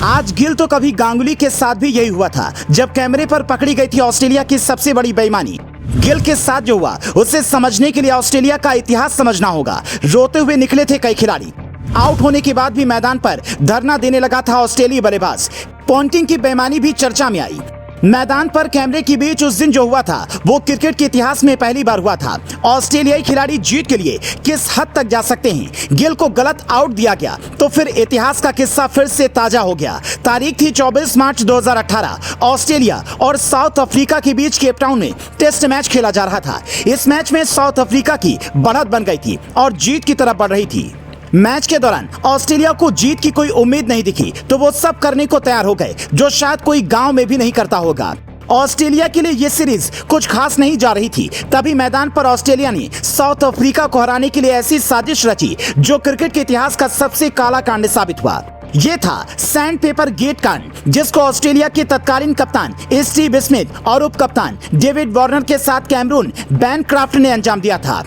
आज गिल तो कभी गांगुली के साथ भी यही हुआ था, जब कैमरे पर पकड़ी गई थी ऑस्ट्रेलिया की सबसे बड़ी बेईमानी। गिल के साथ जो हुआ उसे समझने के लिए ऑस्ट्रेलिया का इतिहास समझना होगा। रोते हुए निकले थे कई खिलाड़ी। आउट होने के बाद भी मैदान पर धरना देने लगा था ऑस्ट्रेलियाई बल्लेबाज। पॉन्टिंग की बेईमानी भी चर्चा में आई। मैदान पर कैमरे के बीच उस दिन जो हुआ था वो क्रिकेट के इतिहास में पहली बार हुआ था। ऑस्ट्रेलियाई खिलाड़ी जीत के लिए किस हद तक जा सकते हैं। गिल को गलत आउट दिया गया तो फिर इतिहास का किस्सा फिर से ताजा हो गया। तारीख थी 24 मार्च 2018। ऑस्ट्रेलिया और साउथ अफ्रीका के बीच केप टाउन में टेस्ट मैच खेला जा रहा था। इस मैच में साउथ अफ्रीका की बढ़त बन गई थी और जीत की तरफ बढ़ रही थी। मैच के दौरान ऑस्ट्रेलिया को जीत की कोई उम्मीद नहीं दिखी तो वो सब करने को तैयार हो गए जो शायद कोई गांव में भी नहीं करता होगा। ऑस्ट्रेलिया के लिए ये सीरीज कुछ खास नहीं जा रही थी। तभी मैदान पर ऑस्ट्रेलिया ने साउथ अफ्रीका को हराने के लिए ऐसी साजिश रची जो क्रिकेट के इतिहास का सबसे काला कांड साबित हुआ। ये था सैंड पेपर गेट कांड, जिसको ऑस्ट्रेलिया के तत्कालीन कप्तान स्टीव स्मिथ और उप कप्तान डेविड वार्नर के साथ कैमरून बैनक्राफ्ट ने अंजाम दिया था।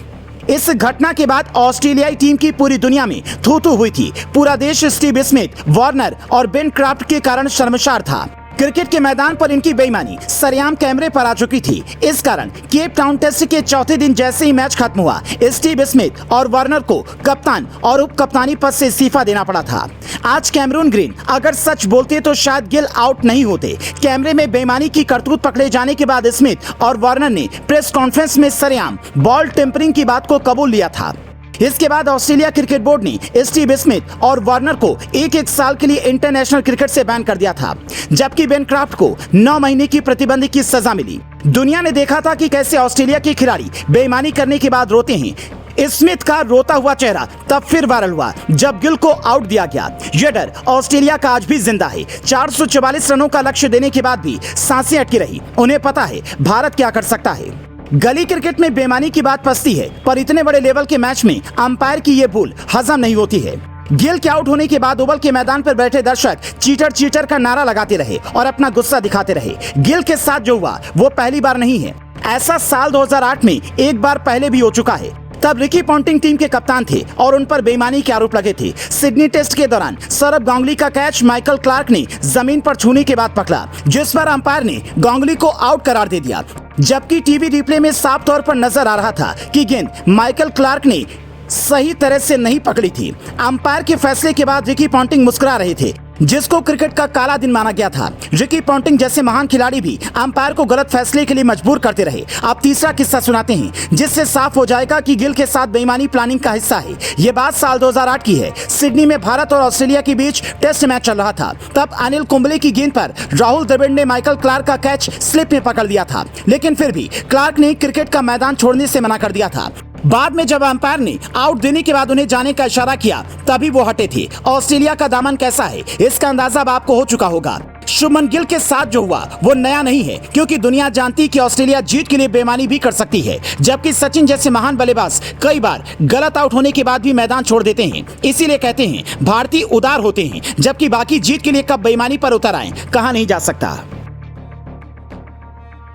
इस घटना के बाद ऑस्ट्रेलियाई टीम की पूरी दुनिया में थू-थू हुई थी। पूरा देश स्टीव स्मिथ, वार्नर और बैनक्राफ्ट के कारण शर्मसार था। क्रिकेट के मैदान पर इनकी बेईमानी सरेआम कैमरे पर आ चुकी थी। इस कारण केप टाउन टेस्ट के चौथे दिन जैसे ही मैच खत्म हुआ, स्टीव स्मिथ और वार्नर को कप्तान और उप कप्तानी पद से इस्तीफा देना पड़ा था। आज कैमरून ग्रीन अगर सच बोलते तो शायद गिल आउट नहीं होते। कैमरे में बेईमानी की करतूत पकड़े जाने के बाद स्मिथ और वार्नर ने प्रेस कॉन्फ्रेंस में सरेआम बॉल टेम्परिंग की बात को कबूल लिया था। इसके बाद ऑस्ट्रेलिया क्रिकेट बोर्ड ने स्टीव स्मिथ और वार्नर को एक साल के लिए इंटरनेशनल क्रिकेट से बैन कर दिया था, जबकि बैनक्राफ्ट को 9 महीने की प्रतिबंध की सजा मिली। दुनिया ने देखा था कि कैसे ऑस्ट्रेलिया के खिलाड़ी बेईमानी करने के बाद रोते हैं। स्मिथ का रोता हुआ चेहरा तब फिर वायरल हुआ जब गिल को आउट दिया गया। यह डर ऑस्ट्रेलिया का आज भी जिंदा है। 444 रनों का लक्ष्य देने के बाद भी सांसें अटकी रही। उन्हें पता है भारत क्या कर सकता है। गली क्रिकेट में बेईमानी की बात फंसती है, पर इतने बड़े लेवल के मैच में अंपायर की ये भूल हजम नहीं होती है। गिल के आउट होने के बाद ओवल के मैदान पर बैठे दर्शक चीटर चीटर का नारा लगाते रहे और अपना गुस्सा दिखाते रहे। गिल के साथ जो हुआ वो पहली बार नहीं है। ऐसा साल 2008 में एक बार पहले भी हो चुका है। तब रिकी पॉन्टिंग टीम के कप्तान थे और उन पर बेईमानी के आरोप लगे थे। सिडनी टेस्ट के दौरान सौरभ गांगुली का कैच माइकल क्लार्क ने जमीन पर छूने के बाद पकड़ा, जिस पर अंपायर ने गांगुली को आउट करार दे दिया, जबकि टीवी रिप्ले में साफ तौर पर नजर आ रहा था कि गेंद माइकल क्लार्क ने सही तरह से नहीं पकड़ी थी। अंपायर के फैसले के बाद रिकी पॉन्टिंग मुस्कुरा रहे थे, जिसको क्रिकेट का काला दिन माना गया था। रिकी पॉन्टिंग जैसे महान खिलाड़ी भी अंपायर को गलत फैसले के लिए मजबूर करते रहे। अब तीसरा किस्सा सुनाते हैं, जिससे साफ हो जाएगा कि गिल के साथ बेईमानी प्लानिंग का हिस्सा है। ये बात साल 2008 की है। सिडनी में भारत और ऑस्ट्रेलिया के बीच टेस्ट मैच चल रहा था। तब अनिल कुंबले की गेंद पर राहुल द्रविड़ ने माइकल क्लार्क का कैच स्लिप में पकड़ लिया था, लेकिन फिर भी क्लार्क ने क्रिकेट का मैदान छोड़ने से मना कर दिया था। बाद में जब अंपायर ने आउट देने के बाद उन्हें जाने का इशारा किया, तभी वो हटे थे। ऑस्ट्रेलिया का दामन कैसा है इसका अंदाजा अब आपको हो चुका होगा। शुभमन गिल के साथ जो हुआ वो नया नहीं है, क्योंकि दुनिया जानती है कि ऑस्ट्रेलिया जीत के लिए बेईमानी भी कर सकती है। जबकि सचिन जैसे महान बल्लेबाज कई बार गलत आउट होने के बाद भी मैदान छोड़ देते हैं। इसीलिए कहते हैं भारतीय उदार होते हैं, जबकि बाकी जीत के लिए कब बेईमानी पर उतर आए कहा नहीं जा सकता।